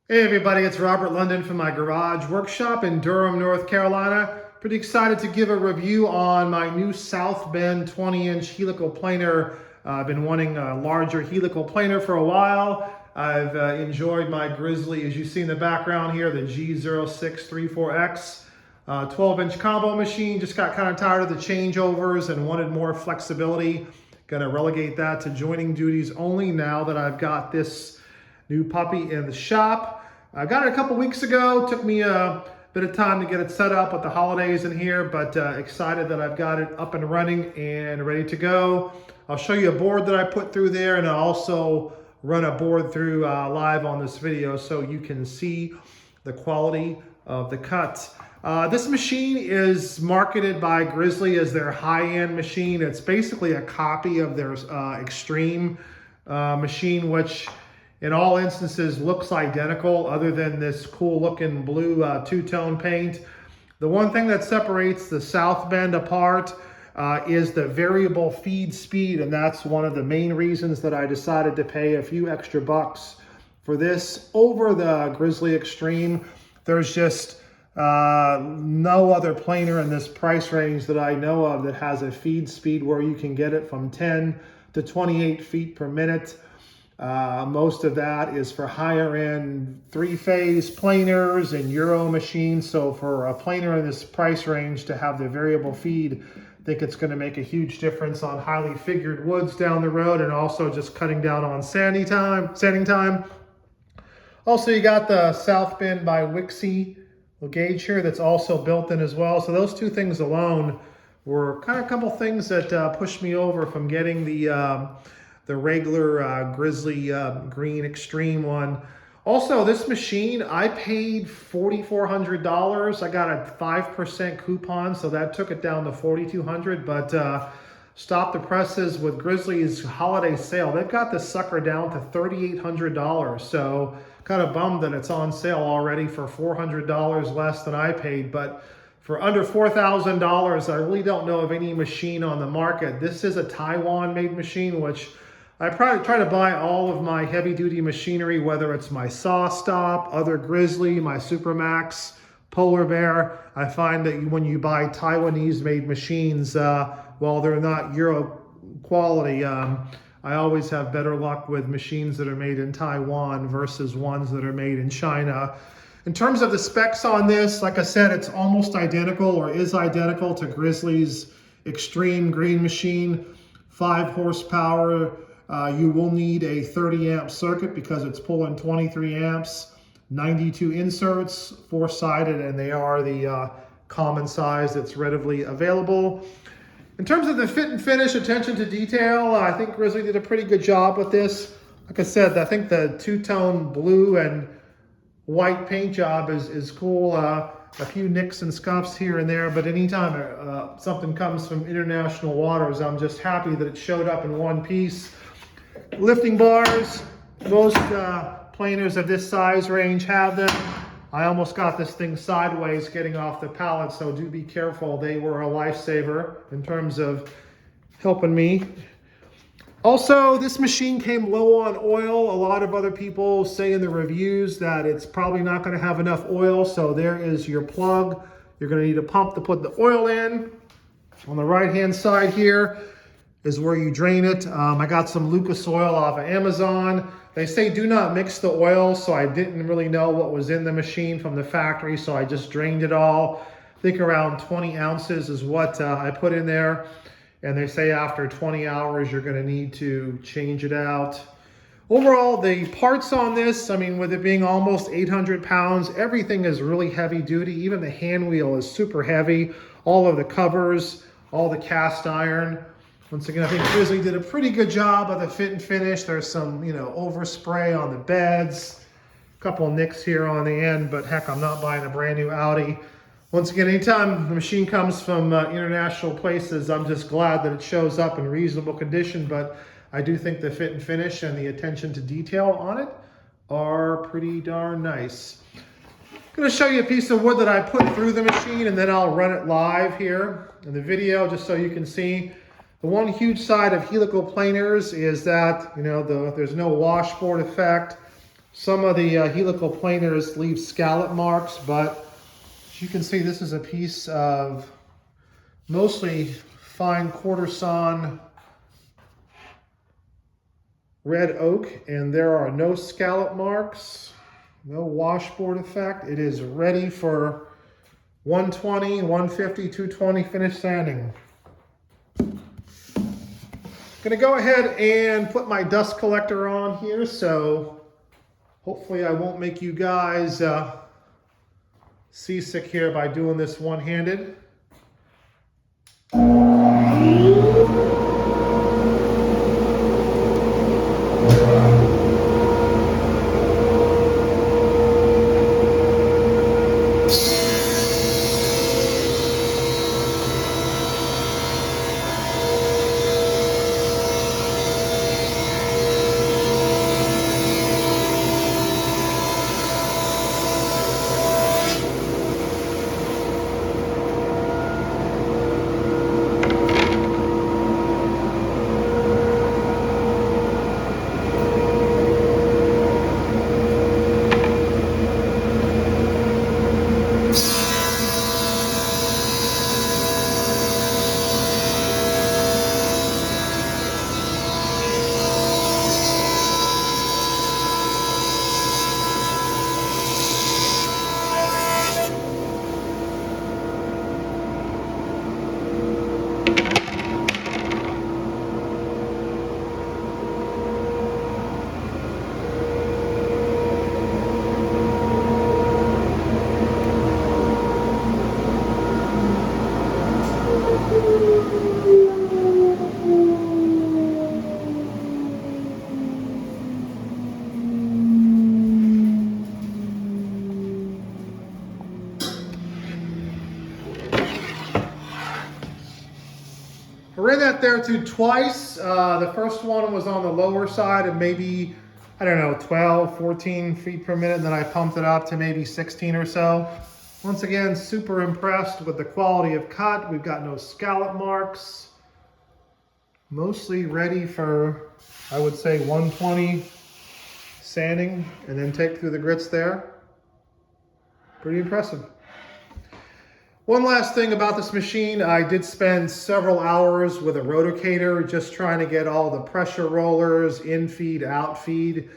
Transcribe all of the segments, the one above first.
Hey everybody, it's Robert London from my garage workshop in Durham, North Carolina. Pretty excited to give a review on my new South Bend 20-inch helical planer. I've been wanting a larger helical planer for a while. I've enjoyed my Grizzly, as you see in the background here, the G0634X 12-inch combo machine. Just got kind of tired of the changeovers and wanted more flexibility. Gonna relegate that to joining duties only now that I've got this new puppy in the shop. I got it a couple weeks ago. Took me a bit of time to get it set up with the holidays in here, but excited that I've got it up and running and ready to go. I'll show you a board that I put through there, and I'll also run a board through live on this video so you can see the quality of the cut. This machine is marketed by Grizzly as their high-end machine. It's basically a copy of their Extreme machine, which in all instances looks identical other than this cool looking blue two-tone paint. The one thing that separates the South Bend apart is the variable feed speed, and that's one of the main reasons that I decided to pay a few extra bucks for this over the Grizzly Extreme. There's just no other planer in this price range that I know of that has a feed speed where you can get it from 10 to 28 feet per minute. Most of that is for higher end three-phase planers and Euro machines. So for a planer in this price range to have the variable feed, I think it's going to make a huge difference on highly figured woods down the road, and also just cutting down on sanding time. Also, you got the South Bend by Wixie gauge here that's also built in as well. So those two things alone were kind of a couple things that pushed me over from getting the regular Grizzly Green Extreme one. Also, this machine, I paid $4,400. I got a 5% coupon, so that took it down to $4,200. But Stop the Presses with Grizzly's holiday sale, they've got this sucker down to $3,800. So kind of bummed that it's on sale already for $400 less than I paid. But for under $4,000, I really don't know of any machine on the market. This is a Taiwan-made machine, which I probably try to buy all of my heavy-duty machinery, whether it's my Saw Stop, other Grizzly, my Supermax, Polar Bear. I find that when you buy Taiwanese-made machines, while they're not Euro quality, I always have better luck with machines that are made in Taiwan versus ones that are made in China. In terms of the specs on this, like I said, it's almost identical or is identical to Grizzly's Extreme Green machine. 5 horsepower. You will need a 30 amp circuit because it's pulling 23 amps, 92 inserts, 4-sided, and they are the common size that's readily available. In terms of the fit and finish, attention to detail, I think Grizzly did a pretty good job with this. Like I said, I think the two-tone blue and white paint job is cool. A few nicks and scuffs here and there, but anytime something comes from international waters, I'm just happy that it showed up in one piece. Lifting bars, most planers of this size range have them. I almost got this thing sideways getting off the pallet, so do be careful. They were a lifesaver in terms of helping me. Also, this machine came low on oil. A lot of other people say in the reviews that it's probably not going to have enough oil, so there is your plug. You're going to need a pump to put the oil in. On the right-hand side here is where you drain it. I got some Lucas oil off of Amazon. They say do not mix the oil, so I didn't really know what was in the machine from the factory, so I just drained it all. I think around 20 ounces is what I put in there. And they say after 20 hours, you're gonna need to change it out. Overall, the parts on this, I mean, with it being almost 800 pounds, everything is really heavy duty. Even the hand wheel is super heavy. All of the covers, all the cast iron. Once again, I think Grizzly did a pretty good job of the fit and finish. There's some, overspray on the beds. A couple of nicks here on the end, but heck, I'm not buying a brand new Audi. Once again, anytime the machine comes from international places, I'm just glad that it shows up in reasonable condition, but I do think the fit and finish and the attention to detail on it are pretty darn nice. I'm going to show you a piece of wood that I put through the machine, and then I'll run it live here in the video just so you can see. The one huge side of helical planers is that, there's no washboard effect. Some of the helical planers leave scallop marks, but as you can see, this is a piece of mostly fine quarter sawn red oak, and there are no scallop marks, no washboard effect. It is ready for 120, 150, 220 finish sanding. Gonna go ahead and put my dust collector on here, so hopefully I won't make you guys seasick here by doing this one-handed. I ran that there too twice. The first one was on the lower side of maybe, I don't know, 12, 14 feet per minute. And then I pumped it up to maybe 16 or so. Once again, super impressed with the quality of cut. We've got no scallop marks. Mostly ready for, I would say, 120 sanding and then take through the grits there. Pretty impressive. One last thing about this machine, I did spend several hours with a rotator just trying to get all the pressure rollers, in feed, out feed,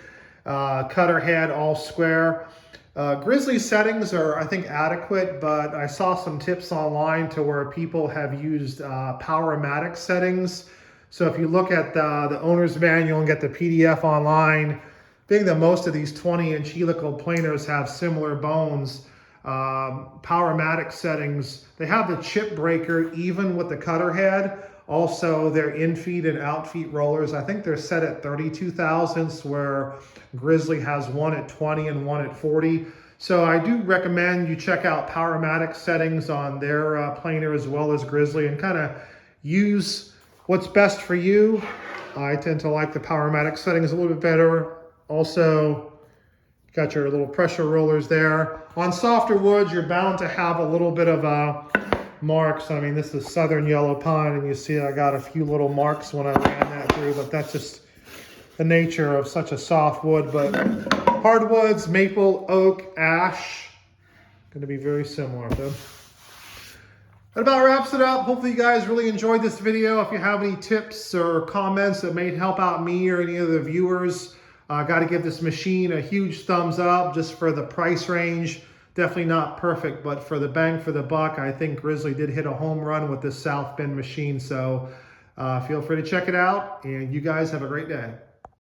cutter head all square. Grizzly settings are, I think, adequate, but I saw some tips online to where people have used Powermatic settings. So if you look at the owner's manual and get the PDF online, being that most of these 20-inch helical planers have similar bones, Powermatic settings, they have the chip breaker even with the cutter head. Also, their in-feed and out-feed rollers, I think they're set at 32 thousandths, where Grizzly has one at 20 and one at 40. So I do recommend you check out Powermatic settings on their planer as well as Grizzly and kind of use what's best for you. I tend to like the Powermatic settings a little bit better. Also, got your little pressure rollers there. On softer woods, you're bound to have a little bit of marks. I mean, this is Southern Yellow Pine, and you see I got a few little marks when I ran that through, but that's just the nature of such a soft wood. But hardwoods, maple, oak, ash, going to be very similar. So that about wraps it up. Hopefully you guys really enjoyed this video. If you have any tips or comments that may help out me or any of the viewers, got to give this machine a huge thumbs up just for the price range. Definitely not perfect, but for the bang for the buck, I think Grizzly did hit a home run with this South Bend machine. So feel free to check it out, and you guys have a great day.